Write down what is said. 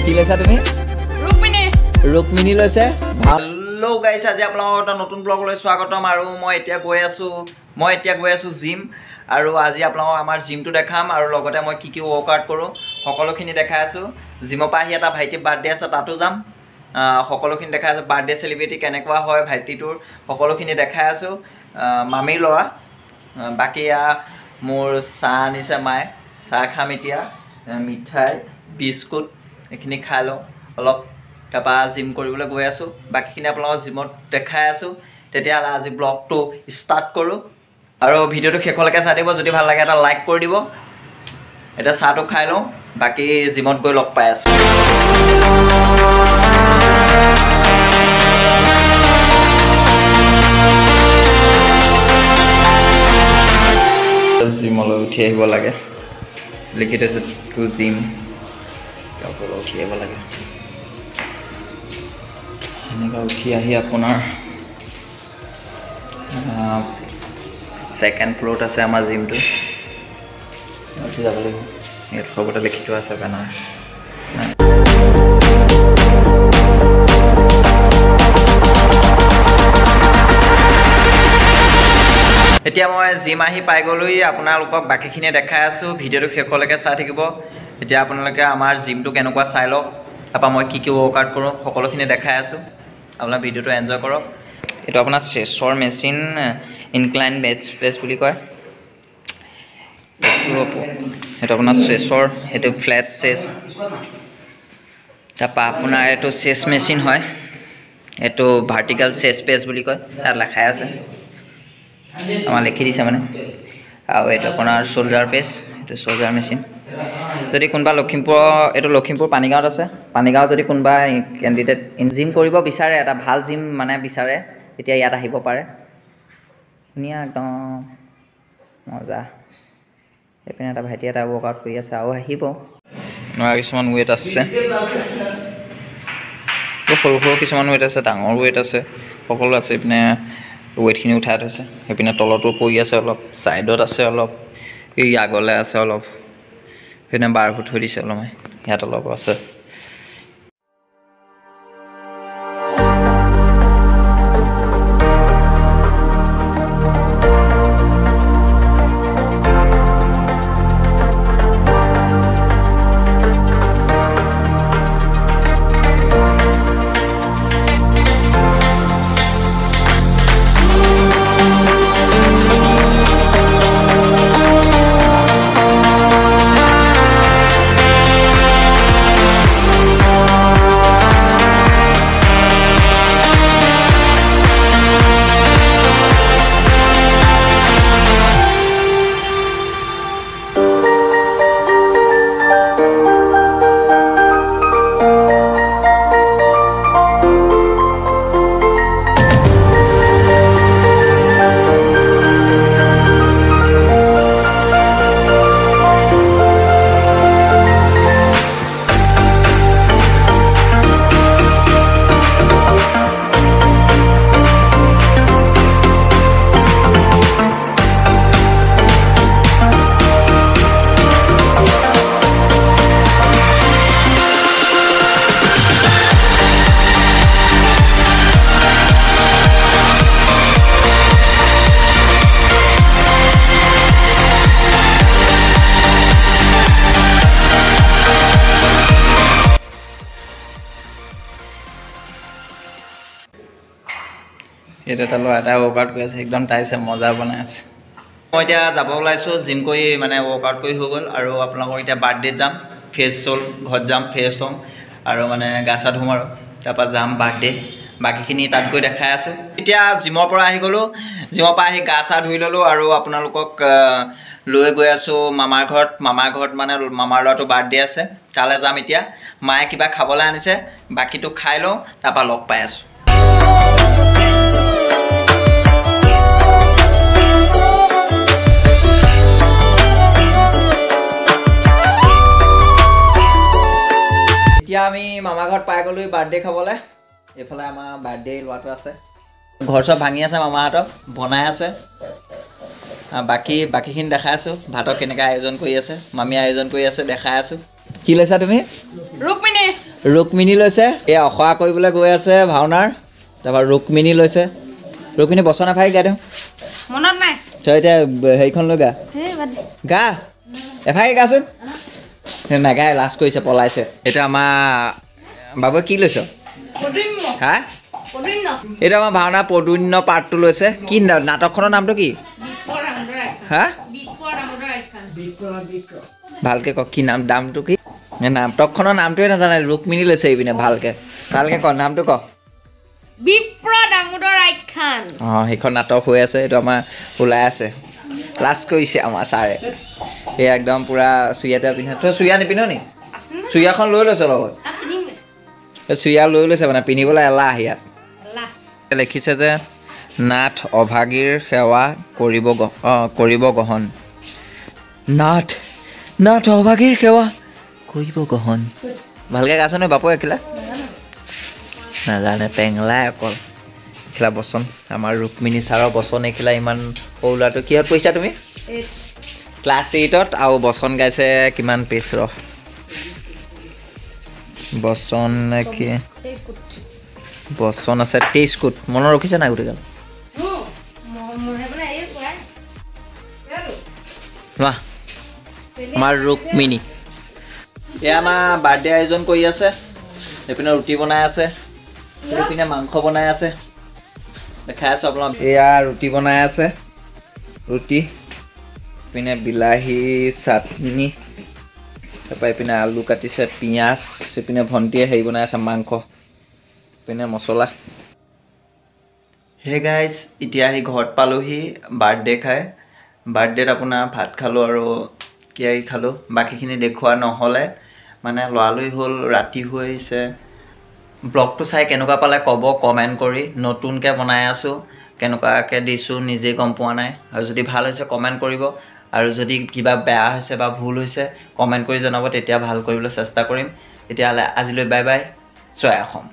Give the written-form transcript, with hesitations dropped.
কি লৈছা তুমি? ৰুক্মিণী। ৰুক্মিণী লৈছে। হেল্ল' গাইছ, আজি আপোনালোকৰ এটা নতুন ব্লগলৈ স্বাগতম। আৰু মই এতিয়া গৈ আছোঁ জিম। আৰু আজি আপোনালোকক আমাৰ জিমটো দেখাম আৰু লগতে মই কি ৱৰ্কআউট কৰোঁ সকলোখিনি দেখাই আছোঁ। জিমৰ পৰা আহি এটা ভাইটিৰ বাৰ্থডে আছে, তাতো যাম। সকলোখিনি দেখাই আছোঁ। বাৰ্থডে চেলিব্ৰেটি কেনেকুৱা হয় ভাইটিটোৰ সকলোখিনি দেখাই আছোঁ। মামীৰ ল'ৰা। বাকী মোৰ চাহ আনিছে মায়ে, চাহ খাম এতিয়া। মিঠাই বিস্কুট এইখিনি খাই লওঁ অলপ, তাৰপৰা জিম কৰিবলৈ গৈ আছোঁ। বাকীখিনি আপোনালোকক জিমত দেখাই আছোঁ। তেতিয়াহ'লে আজি ব্লগটো ষ্টাৰ্ট কৰোঁ আৰু ভিডিঅ'টো শেষলৈকে চাই দিব। যদি ভাল লাগে এটা লাইক কৰি দিব। এতিয়া চাহটো খাই লওঁ, বাকী জিমত গৈ লগ পাই আছোঁ। জিমলৈ উঠি আহিব লাগে, লিখি থৈছোঁ টু জিম। উঠি আহিব লাগে, এনেকৈ উঠি আহি আপোনাৰ ছেকেণ্ড ফ্ল'ৰত আছে আমাৰ জিমটো। উঠি যাব লাগিব, ইয়াত চবতে লিখি থোৱা আছে বেনাৰ। এতিয়া মই জিম আহি পাই গ'লোহি, আপোনালোকক বাকীখিনি দেখাই আছোঁ। ভিডিঅ'টো শেষলৈকে চাই থাকিব। এতিয়া আপোনালোকে আমাৰ জিমটো কেনেকুৱা চাই লওক, তাৰপৰা মই কি ৱৰ্কআউট কৰোঁ সকলোখিনি দেখাই আছোঁ। আপোনাৰ ভিডিঅ'টো এনজয় কৰক। এইটো আপোনাৰ চেষ্টৰ মেচিন, ইনক্লাইন বেঞ্চ প্ৰেছ বুলি কয়। সেইটো আপোনাৰ চেষ্টৰ, সেইটো ফ্লেট চেষ্ট। তাৰপৰা আপোনাৰ এইটো চেষ্ট মেচিন হয়, এইটো ভাৰ্টিকেল চেষ্ট প্ৰেছ বুলি কয়, তাত লেখাই আছে, আমাৰ লিখি দিছে মানে। আৰু এইটো আপোনাৰ শ্ব'ল্ডাৰ প্ৰেছ, এইটো শ্ব'ল্ডাৰ মেচিন। যদি কোনোবা এইটো লখিমপুৰ পানীগাঁৱত আছে। পানীগাঁৱত যদি কোনোবা কেণ্ডিডেট জিম কৰিব বিচাৰে, এটা ভাল জিম মানে বিচাৰে, তেতিয়া ইয়াত আহিব পাৰে। ধুনীয়া একদম মজা। এইপিনে এটা ভাইটি এটা ৱৰ্কআউট কৰি আছে, আৰু আহিব। কিছুমান ৱেইট আছে, সৰু সৰু কিছুমান ৱেইট আছে, ডাঙৰ ৱেইট আছে, সকলো আছে। এইপিনে ৱেইটখিনি উঠাই থৈছে। সেইপিনে তলতো পৰি আছে অলপ, ছাইডত আছে অলপ, এই আগলৈ আছে অলপ, সেইপিনে বাৰবোৰ থৈ দিছে অলপ, ইয়াত অলপ আছে। এইটো এটা ল'ৰা এটা ৱৰ্কআউট কৰি আছে, একদম টাইছে, মজা বনাই আছে। মই এতিয়া যাব ওলাইছোঁ, জিম কৰি মানে ৱৰ্কআউট কৰি হৈ গ'ল। আৰু আপোনালোকক এতিয়া বাৰ্থডেত যাম, ফ্ৰেছ হ'ল, ঘৰত যাম, ফ্ৰেছ হ'ম আৰু মানে গা চা ধুম আৰু তাৰপৰা যাম বাৰ্থডে। বাকীখিনি তাত গৈ দেখাই আছোঁ। এতিয়া জিমৰ পৰা আহি গ'লোঁ, জিমৰ পৰা আহি গা চা ধুই ল'লোঁ আৰু আপোনালোকক লৈ গৈ আছোঁ মামাৰ ঘৰত। মামাৰ ঘৰত মানে মামাৰ ল'ৰাটো বাৰ্থডে আছে, তালৈ যাম এতিয়া। মায়ে কিবা খাবলৈ আনিছে, বাকীটো খাই লওঁ, তাৰপৰা লগ পাই আছোঁ। এতিয়া আমি মামা ঘৰত পাই গ'লো বাৰ্থডে খাবলৈ। এইফালে আমাৰ বাৰ্থডে ল'ৰাটো আছে, ঘৰ চব ভাঙি আছে, মামাহঁতক বনাই আছে। বাকীখিনি দেখাই আছোঁ, ভাতক কেনেকৈ আয়োজন কৰি আছে, মামী আয়োজন কৰি আছে দেখাই আছোঁ। কি লৈছা তুমি? ৰুক্মিণী। ৰুক্মিণী লৈছে এই অখৰা কৰিবলৈ গৈ আছে ভাওনাৰ তাৰপৰা ৰুক্মিণী লৈছে ৰুক্মিণী বচন এফাকি গাই দিওঁ মনত নাই তই এতিয়া হেৰিখন লৈ গা গা এফাকি গাচোন নাগাই লাজ কৰিছে পলাইছে এতিয়া আমাৰ বাবুৱে কি লৈছ হা এইটো আমাৰ ভাওনা পদুন্য পাৰ্টটো লৈছে কি নাটকখনৰ নামটো কি হা ভালকে ক কি নাম দামটো কি নাটকখনৰ নামটোৱে নাজানে ৰুক্মিণী লৈছে এইপিনে ভালকে ভালকে ক নামটো ক অঁ সেইখন নাটক হৈ আছে এইটো আমাৰ ওলাই আছে লাজ কৰিছে আমাৰ ছাৰে এই একদম পূৰা চুৰীয়াতে পিন্ধা তই চুৰীয়া নিপিন্ধ নি চুৰীয়াখন লৈ লৈছ লগত চুৰীয়া লৈ লৈছে মানে পিন্ধিবলৈ এলাহ ইয়াত লিখিছে যে নাথ অভাগীৰ সেৱা কৰিব গ্ৰহণ নাথ নাথ অভাগীৰ সেৱা কৰিব গ্ৰহণ ভালকৈ গাইছ নে বাপু এখিলা নাজানে পেংলাই অকল এখিলা বচন আমাৰ ৰুক্মিণী ছাৰৰ বচন এখিলা ইমান সৰু ল'ৰাটো কিহত পঢ়িছা তুমি ক্লাছ 8ত আৰু বচন গাইছে কিমান পেজ ৰ বচন কি বচন আছে 23 কোট মনত ৰখিছে নাই গোটেইগাল নোৱা আমাৰ ৰুক্মিণী এয়া আমাৰ বাৰ্থডে আয়োজন কৰি আছে এইপিনে ৰুটি বনাই আছে এইপিনে মাংস বনাই আছে দেখাই আছোঁ আপোনাক এয়া ৰুটি বনাই আছে ৰুটি এইপিনে বিলাহী চাটনি তাৰপৰা এইপিনে আলু কাটিছে পিঁয়াজ এইপিনে ভণ্টিয়ে হেৰি বনাই আছে মাংস এইপিনে মছলা হে গাইজ এতিয়া আহি ঘৰত পালোহি বাৰ্থডে খাই বাৰ্থডেত আপোনাৰ ভাত খালোঁ আৰু কিবা খালোঁ বাকীখিনি দেখুওৱা নহ'লে মানে লৰালৰি হ'ল ৰাতি হৈ আহিছে ব্লগটো চাই কেনেকুৱা পালে ক'ব কমেণ্ট কৰি নতুনকৈ বনাই আছোঁ কেনেকুৱাকৈ দিছোঁ নিজেই গম পোৱা নাই আৰু যদি ভাল হৈছে কমেণ্ট কৰিব আৰু যদি কিবা বেয়া হৈছে বা ভুল হৈছে কমেণ্ট কৰি জনাব তেতিয়া ভাল কৰিবলৈ চেষ্টা কৰিম তেতিয়াহ'লে আজিলৈ বাই বাই জয় অসম